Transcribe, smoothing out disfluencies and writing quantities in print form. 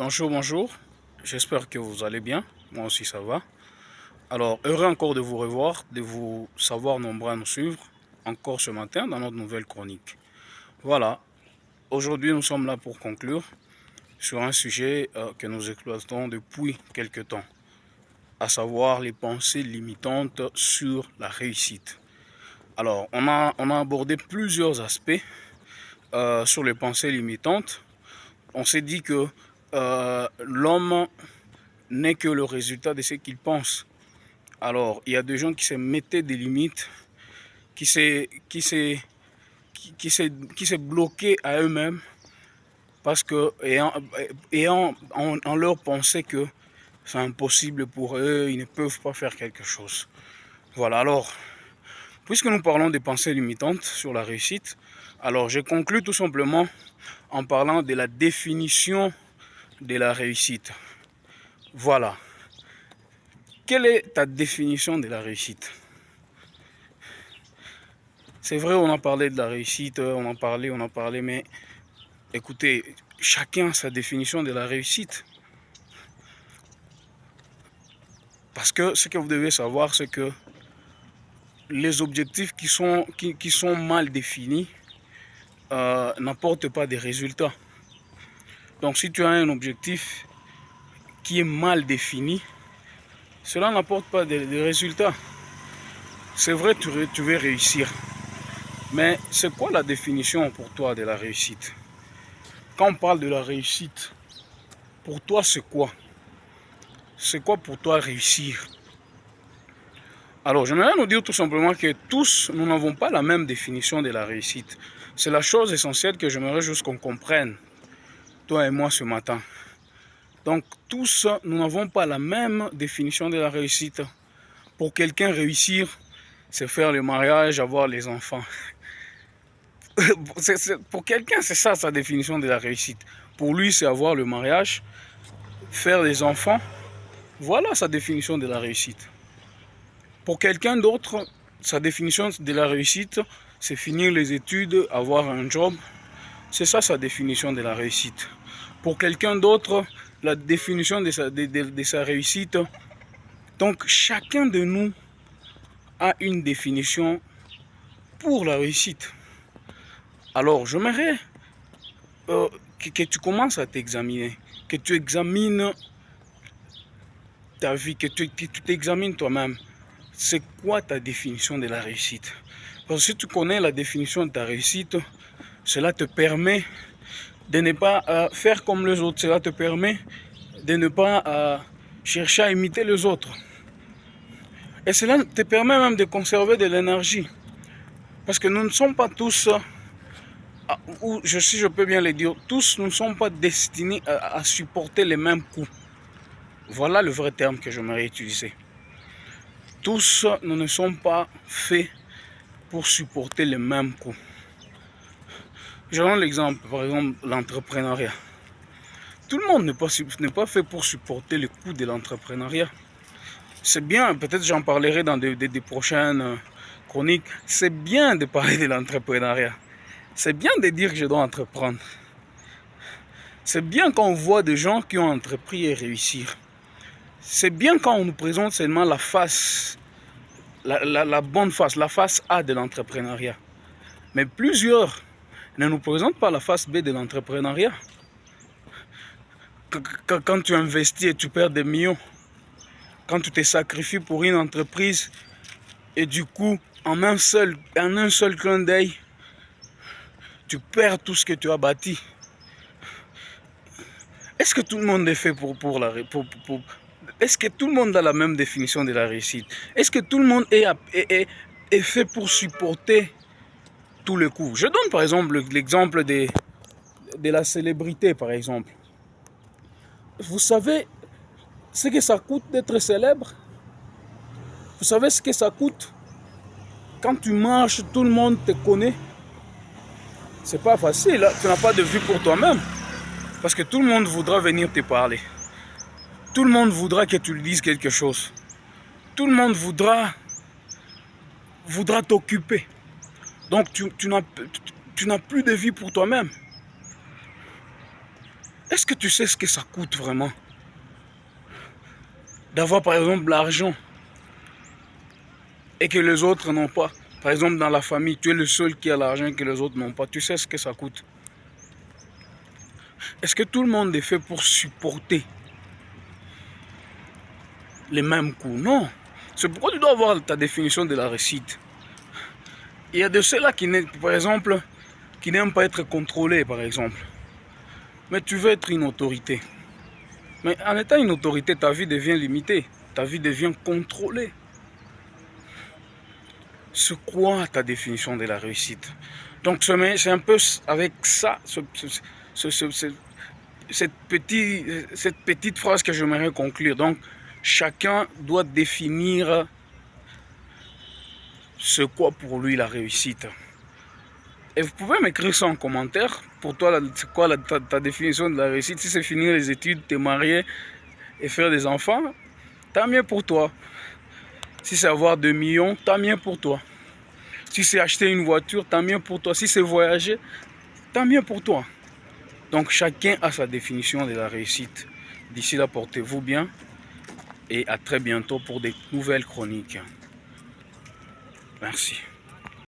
Bonjour, bonjour. J'espère que vous allez bien. Moi aussi, ça va. Alors, heureux encore de vous revoir, de vous savoir nombreux à nous suivre encore ce matin dans notre nouvelle chronique. Voilà. Aujourd'hui, nous sommes là pour conclure sur un sujet que nous exploitons depuis quelque temps, à savoir les pensées limitantes sur la réussite. Alors, on a abordé plusieurs aspects sur les pensées limitantes. On s'est dit que l'homme n'est que le résultat de ce qu'il pense. Alors, il y a des gens qui se mettaient des limites, qui s'est qui s'est qui s'est bloqué à eux-mêmes parce que ayant en leur pensée que c'est impossible pour eux, ils ne peuvent pas faire quelque chose. Voilà. Alors, puisque nous parlons des pensées limitantes sur la réussite, alors je conclus tout simplement en parlant de la définition de la réussite. Voilà. Quelle est ta définition de la réussite? C'est vrai, on a parlé de la réussite, on a parlé, mais écoutez, chacun a sa définition de la réussite. Parce que ce que vous devez savoir, c'est que les objectifs qui sont mal définis n'apportent pas des résultats. Donc si tu as un objectif qui est mal défini, cela n'apporte pas de résultats. C'est vrai, tu veux réussir. Mais c'est quoi la définition pour toi de la réussite? Quand on parle de la réussite, pour toi c'est quoi? C'est quoi pour toi réussir? Alors, j'aimerais nous dire tout simplement que tous, nous n'avons pas la même définition de la réussite. C'est la chose essentielle que j'aimerais juste qu'on comprenne, toi et moi, ce matin. Donc, tous, nous n'avons pas la même définition de la réussite. Pour quelqu'un, réussir, c'est faire le mariage, avoir les enfants. Pour quelqu'un, c'est ça sa définition de la réussite. Pour lui, c'est avoir le mariage, faire les enfants. Voilà sa définition de la réussite. Pour quelqu'un d'autre, sa définition de la réussite, c'est finir les études, avoir un job. C'est ça sa définition de la réussite. Pour quelqu'un d'autre, la définition de sa réussite. Donc chacun de nous a une définition pour la réussite. Alors j'aimerais que tu commences à t'examiner, que tu examines ta vie, que tu t'examines toi-même. C'est quoi ta définition de la réussite? Parce que si tu connais la définition de ta réussite, cela te permet de ne pas faire comme les autres. Cela te permet de ne pas chercher à imiter les autres. Et cela te permet même de conserver de l'énergie. Parce que nous ne sommes pas tous, ou si je peux bien le dire, tous nous ne sommes pas destinés à supporter les mêmes coups. Voilà le vrai terme que j'aimerais utiliser. Tous, nous ne sommes pas faits pour supporter les mêmes coups. Je donne l'exemple, par exemple, l'entrepreneuriat. Tout le monde n'est pas fait pour supporter les coûts de l'entrepreneuriat. C'est bien, peut-être j'en parlerai dans des prochaines chroniques, c'est bien de parler de l'entrepreneuriat. C'est bien de dire que je dois entreprendre. C'est bien quand on voit des gens qui ont entrepris et réussir. C'est bien quand on nous présente seulement la face, la bonne face, la face A de l'entrepreneuriat. Mais plusieurs ne nous présentent pas la face B de l'entrepreneuriat. Quand tu investis et tu perds des millions, quand tu te sacrifies pour une entreprise et du coup, en un seul clin d'œil, tu perds tout ce que tu as bâti. Est-ce que tout le monde est fait est-ce que tout le monde a la même définition de la réussite? Est-ce que tout le monde est fait pour supporter tous les coups? Je donne par exemple l'exemple de la célébrité, par exemple. Vous savez ce que ça coûte d'être célèbre? Vous savez ce que ça coûte? Quand tu marches, tout le monde te connaît. C'est pas facile, hein? Tu n'as pas de vue pour toi-même. Parce que tout le monde voudra venir te parler. Tout le monde voudra que tu lui dises quelque chose. Tout le monde voudra t'occuper. Donc tu n'as plus de vie pour toi-même. Est-ce que tu sais ce que ça coûte vraiment d'avoir par exemple l'argent et que les autres n'ont pas? Par exemple, dans la famille, tu es le seul qui a l'argent que les autres n'ont pas. Tu sais ce que ça coûte. Est-ce que tout le monde est fait pour supporter les mêmes coûts? Non. C'est pourquoi tu dois avoir ta définition de la réussite. Il y a de ceux-là qui, par exemple, qui n'aiment pas être contrôlés, par exemple. Mais tu veux être une autorité. Mais en étant une autorité, ta vie devient limitée. Ta vie devient contrôlée. C'est quoi ta définition de la réussite? Donc c'est un peu avec ça, cette petite phrase que j'aimerais conclure. Donc chacun doit définir ce quoi pour lui la réussite. Et vous pouvez m'écrire ça en commentaire. Pour toi, c'est quoi ta définition de la réussite? Si c'est finir les études, te marier et faire des enfants, tant mieux pour toi. Si c'est avoir 2 millions, tant mieux pour toi. Si c'est acheter une voiture, tant mieux pour toi. Si c'est voyager, tant mieux pour toi. Donc chacun a sa définition de la réussite. D'ici là, portez-vous bien et à très bientôt pour des nouvelles chroniques. Merci.